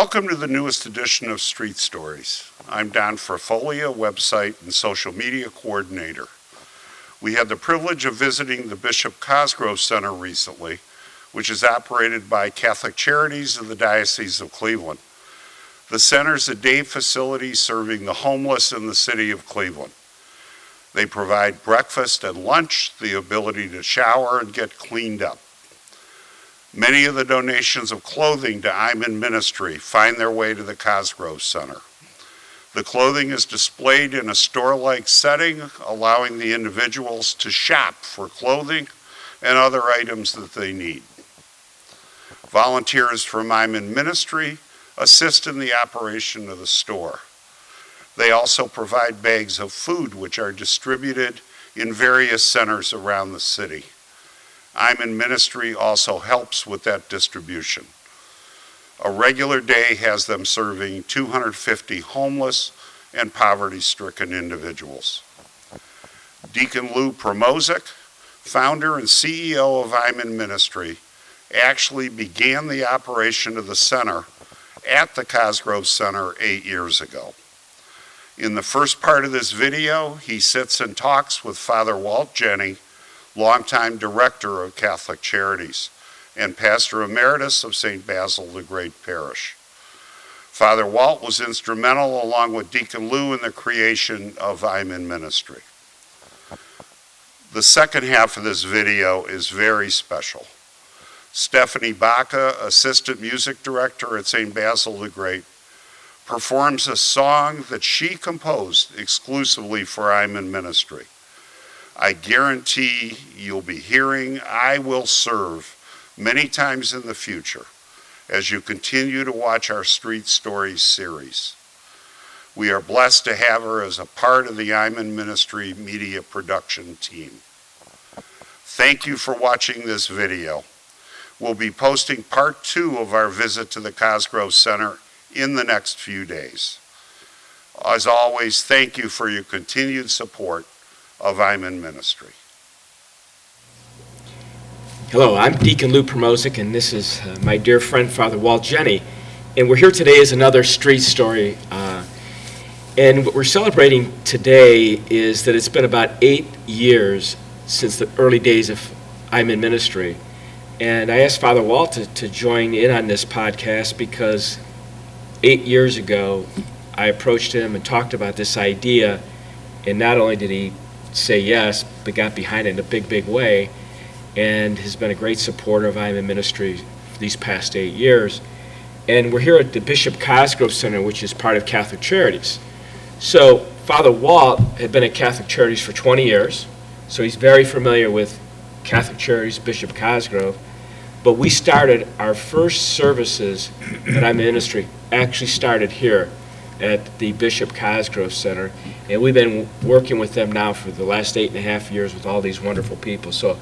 Welcome to the newest edition of Street Stories. I'm Don Ferfolia, website and social media coordinator. We had the privilege of visiting the Bishop Cosgrove Center recently, which is operated by Catholic Charities of the Diocese of Cleveland. The center is a day facility serving the homeless in the city of Cleveland. They provide breakfast and lunch, the ability to shower and get cleaned up. Many of the donations of clothing to IMIN ministry find their way to the Cosgrove Center. The clothing is displayed in a store-like setting, allowing the individuals to shop for clothing and other items that they need. Volunteers from IMIN ministry assist in the operation of the store. They also provide bags of food which are distributed in various centers around the city. IMIN ministry also helps with that distribution. A regular day has them serving 250 homeless and poverty-stricken individuals. Deacon Lou, founder and CEO of IMIN ministry, actually began the operation of the center at the Cosgrove Center 8 years ago. In the first part of this video, he sits and talks with Father Walt Jenne, longtime director of Catholic Charities, and Pastor Emeritus of St. Basil the Great Parish. Father Walt was instrumental, along with Deacon Lou, in the creation of IMIN ministry. The second half of this video is very special. Stephanie Baka, assistant music director at St. Basil the Great, performs a song that she composed exclusively for IMIN ministry. I guarantee you'll be hearing "I Will Serve" many times in the future as you continue to watch our Street Stories series. We are blessed to have her as a part of the IMIN ministry media production team. Thank you for watching this video. We'll be posting part 2 of our visit to the Cosgrove Center in the next few days. As always, thank you for your continued support of IMIN ministry. Hello, I'm Deacon Lou, and this is my dear friend, Father Walt Jenne. And we're here today as another street story. And what we're celebrating today is that it's been about 8 years since the early days of IMIN ministry. And I asked Father Walt to join in on this podcast because 8 years ago, I approached him and talked about this idea. And not only did he say yes, but got behind it in a big, big way, and has been a great supporter of IMIN ministry for these past 8 years. And we're here at the Bishop Cosgrove Center, which is part of Catholic Charities. So Father Walt had been at Catholic Charities for 20 years, so he's very familiar with Catholic Charities, Bishop Cosgrove. But we started our first services at IMIN ministry, actually started here at the Bishop Cosgrove Center, and we've been working with them now for the last 8.5 years with all these wonderful people. So,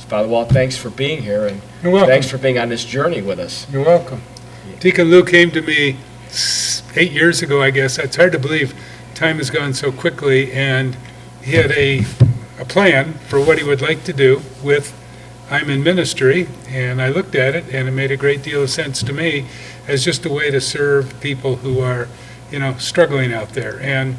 Father Walt, thanks for being here, and You're welcome. Thanks for being on this journey with us. You're welcome. Yeah. Deacon Lou came to me 8 years ago, I guess. It's hard to believe time has gone so quickly, and he had a plan for what he would like to do with IMIN ministry, and I looked at it, and it made a great deal of sense to me as just a way to serve people who are struggling out there. And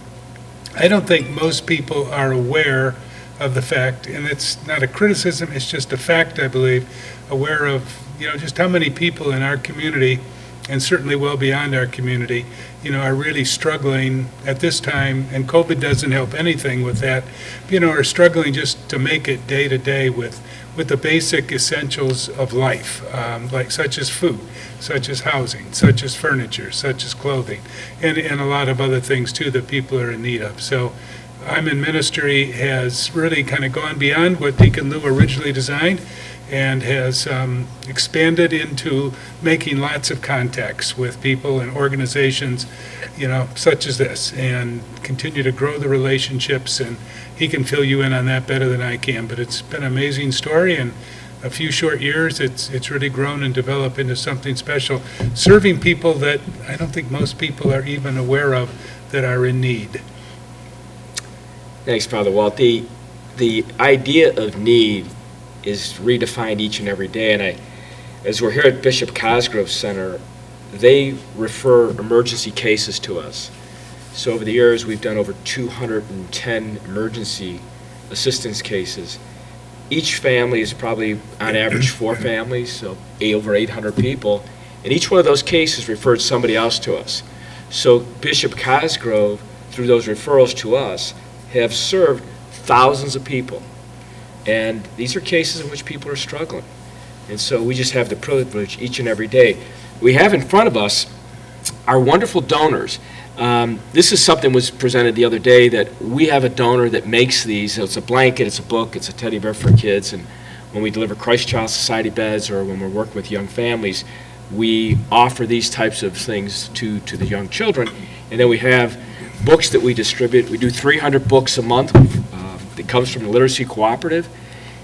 I don't think most people are aware of the fact, and it's not a criticism, it's just a fact, I believe, aware of, just how many people in our community, and certainly well beyond our community, are really struggling at this time, and COVID doesn't help anything with that, are struggling just to make it day to day with the basic essentials of life, such as food, such as housing, such as furniture, such as clothing, and a lot of other things too that people are in need of. So IMIN ministry has really kind of gone beyond what Deacon Lou originally designed, and has expanded into making lots of contacts with people and organizations, such as this, and continue to grow the relationships. And he can fill you in on that better than I can. But it's been an amazing story, and a few short years, it's really grown and developed into something special, serving people that I don't think most people are even aware of that are in need. Thanks, Father Walt. The idea of need is redefined each and every day, and as we're here at Bishop Cosgrove Center, they refer emergency cases to us. So over the years, we've done over 210 emergency assistance cases. Each family is probably, on average, 4 families, so over 800 people. And each one of those cases referred somebody else to us. So Bishop Cosgrove, through those referrals to us, have served thousands of people. And these are cases in which people are struggling. And so we just have the privilege each and every day. We have in front of us our wonderful donors. This is something was presented the other day, that we have a donor that makes these. So it's a blanket, it's a book, it's a teddy bear for kids. And when we deliver Christ Child Society beds or when we're working with young families, we offer these types of things to the young children. And then we have books that we distribute. We do 300 books a month that comes from the Literacy Cooperative.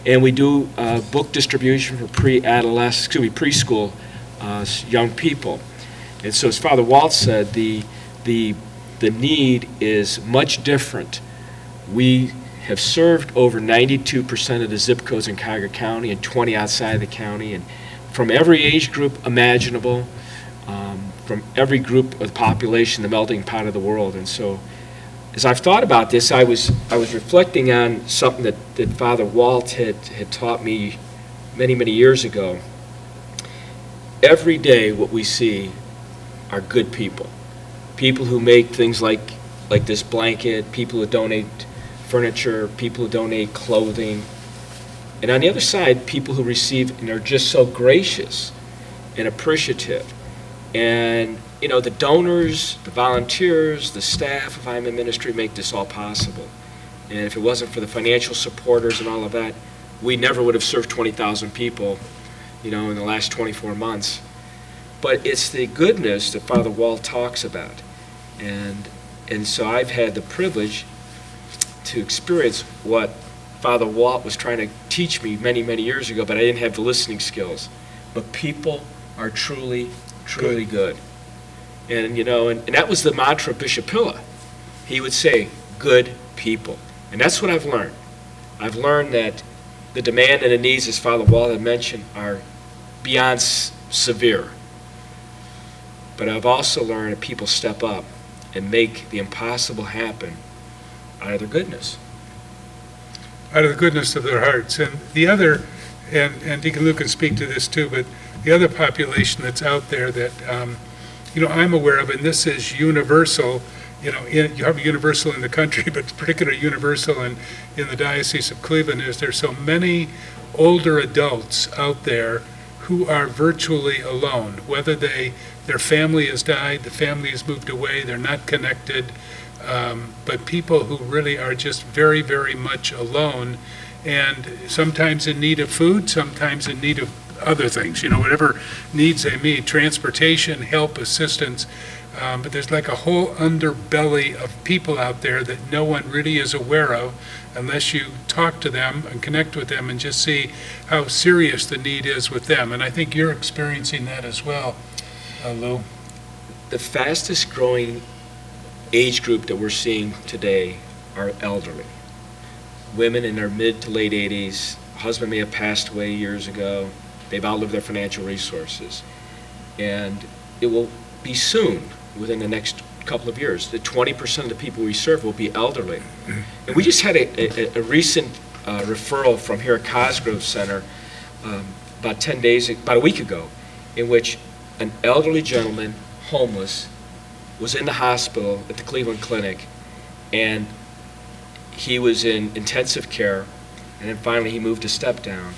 And we do book distribution for preschool young people. And so as Father Walt said, the need is much different. We have served over 92% of the zip codes in Cuyahoga County and 20 outside the county, and from every age group imaginable, from every group of the population, the melting pot of the world. And so as I've thought about this, I was reflecting on something that Father Walt had taught me many, many years ago. Every day what we see are good people. People who make things like this blanket, people who donate furniture, people who donate clothing. And on the other side, people who receive and are just so gracious and appreciative. And, you know, the donors, the volunteers, the staff of IMIN Ministry make this all possible. And if it wasn't for the financial supporters and all of that, we never would have served 20,000 people, you know, in the last 24 months. But it's the goodness that Father Walt talks about. And so I've had the privilege to experience what Father Walt was trying to teach me many, many years ago, but I didn't have the listening skills. But people are truly, truly good. And, you know, and that was the mantra of Bishop Hilla. He would say, good people. And that's what I've learned. I've learned that the demand and the needs, as Father Walt had mentioned, are beyond severe. But I've also learned that people step up and make the impossible happen out of their goodness. Out of the goodness of their hearts. And the other, and Deacon Lou can speak to this too, but the other population that's out there that, you know, I'm aware of, and this is universal, you know, you have universal in the country, but particularly universal in the Diocese of Cleveland, is there's so many older adults out there who are virtually alone, whether their family has died, the family has moved away, they're not connected, but people who really are just very, very much alone, and sometimes in need of food, sometimes in need of other things, you know, whatever needs they meet, transportation, help, assistance. But there's like a whole underbelly of people out there that no one really is aware of unless you talk to them and connect with them and just see how serious the need is with them. And I think you're experiencing that as well, Lou. The fastest growing age group that we're seeing today are elderly. Women in their mid to late 80s, husband may have passed away years ago, they've outlived their financial resources. And it will be soon, within the next couple of years, that 20% of the people we serve will be elderly. And we just had a recent referral from here at Cosgrove Center about a week ago, in which an elderly gentleman, homeless, was in the hospital at the Cleveland Clinic, and he was in intensive care, and then finally he moved a step down.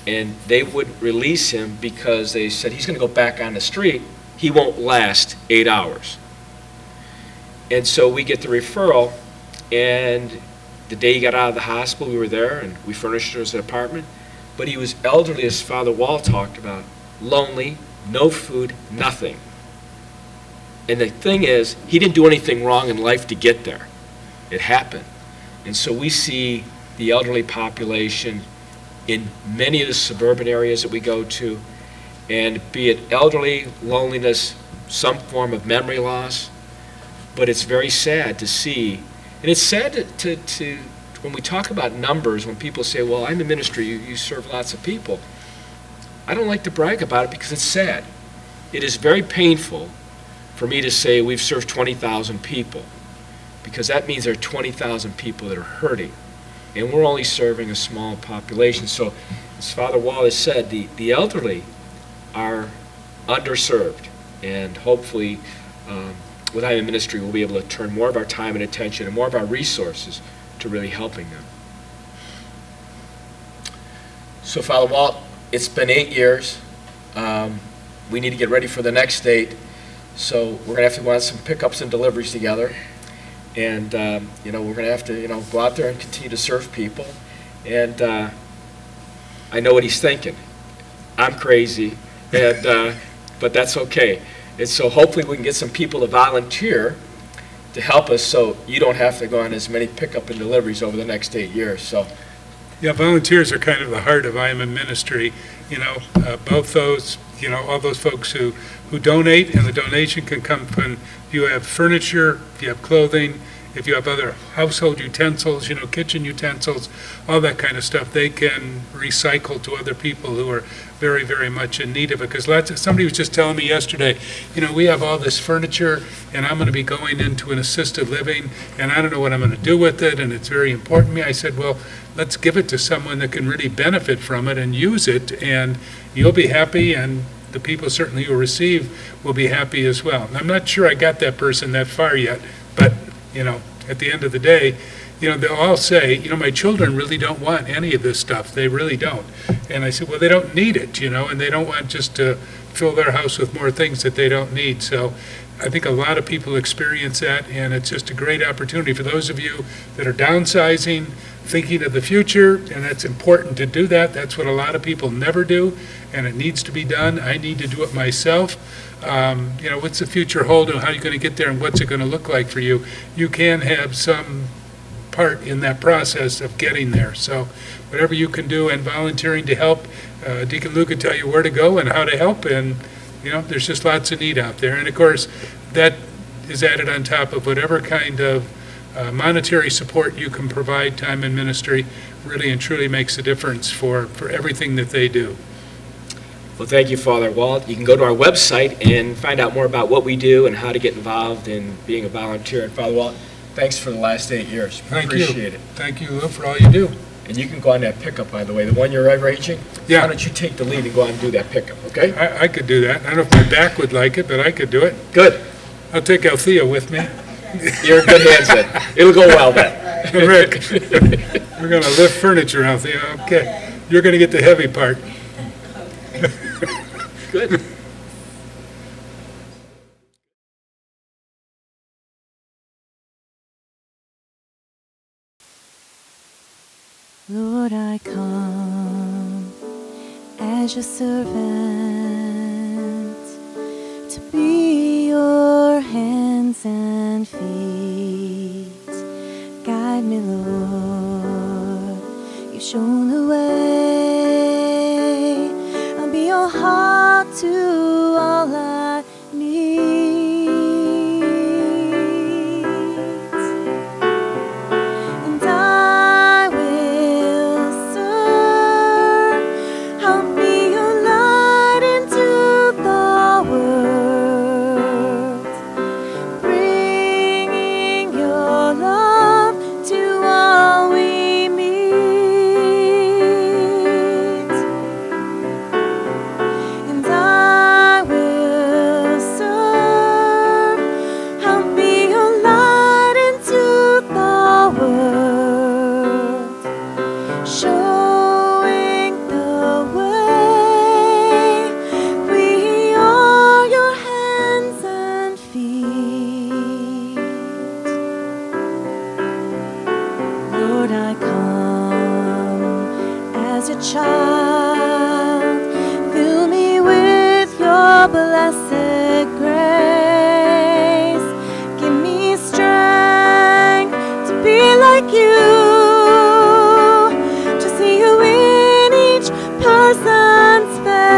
And they wouldn't release him because they said he's going to go back on the street. He won't last 8 hours. And so we get the referral, and the day he got out of the hospital, we were there, and we furnished him an apartment. But he was elderly, as Father Walt talked about, lonely, no food, nothing. And the thing is, he didn't do anything wrong in life to get there. It happened. And so we see the elderly population in many of the suburban areas that we go to, and be it elderly, loneliness, some form of memory loss. But it's very sad to see, and it's sad to when we talk about numbers, when people say, well, I'm in ministry, you serve lots of people. I don't like to brag about it because it's sad. It is very painful for me to say we've served 20,000 people, because that means there are 20,000 people that are hurting, and we're only serving a small population. So, as Father Walt has said, the elderly are underserved, and hopefully with IMIN Ministry we'll be able to turn more of our time and attention and more of our resources to really helping them. So Father Walt, it's been 8 years. We need to get ready for the next date, so we're going to have to go on some pickups and deliveries together, and we're going to have to go out there and continue to serve people. And I know what he's thinking. I'm crazy, and but that's okay. And so hopefully we can get some people to volunteer to help us, so you don't have to go on as many pickup and deliveries over the next 8 years. So. Yeah, volunteers are kind of the heart of IMIN Ministry. Both those, all those folks who donate, and the donation can come from, if you have furniture, if you have clothing, if you have other household utensils, kitchen utensils, all that kind of stuff, they can recycle to other people who are very, very much in need of it. Because somebody was just telling me yesterday, we have all this furniture, and I'm going to be going into an assisted living, and I don't know what I'm going to do with it, and it's very important to me. I said, well, let's give it to someone that can really benefit from it and use it, and you'll be happy, and the people certainly who receive will be happy as well. And I'm not sure I got that person that far yet, but at the end of the day, they'll all say, my children really don't want any of this stuff. They really don't. And I said, well, they don't need it, and they don't want just to fill their house with more things that they don't need. So I think a lot of people experience that, and it's just a great opportunity for those of you that are downsizing, thinking of the future, and that's important to do that. That's what a lot of people never do, and it needs to be done. I need to do it myself. What's the future hold, and how are you going to get there, and what's it going to look like for you? You can have some part in that process of getting there. So whatever you can do, and volunteering to help, Deacon Lou can tell you where to go and how to help, and there's just lots of need out there. And of course, that is added on top of whatever kind of monetary support you can provide. Time in ministry really and truly makes a difference for everything that they do. Well, thank you, Father Walt. You can go to our website and find out more about what we do and how to get involved in being a volunteer. And Father Walt, thanks for the last 8 years. Appreciate it. Thank you, Lou, for all you do. And you can go on that pickup, by the way, the one you're arranging. Yeah. Why don't you take the lead and go out and do that pickup, okay? I could do that. I don't know if my back would like it, but I could do it. Good. I'll take Althea with me. You're in good hands then. It'll go well then. Rick, we're going to lift furniture, Althea. Okay. You're going to get the heavy part. Good. Lord, I come as your servant to be your hands and feet. Guide me, Lord, you've shown the way. I'll be your heart to all I need. And I will serve. I'll be your light into the world, bringing your love to all we meet. And I will serve. I'll be your light into the world, showing the way. We are your hands and feet. Lord, I come as your child. Fill me with your blessed grace. Give me strength to be like you, to see you in each person's face.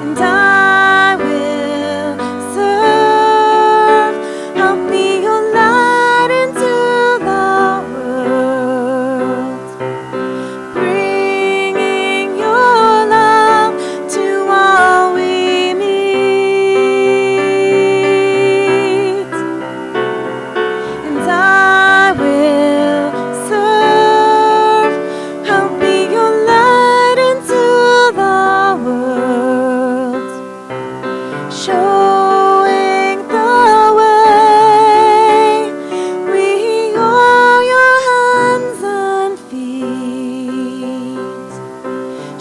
And I will serve. I'll be your light into the world, bringing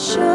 show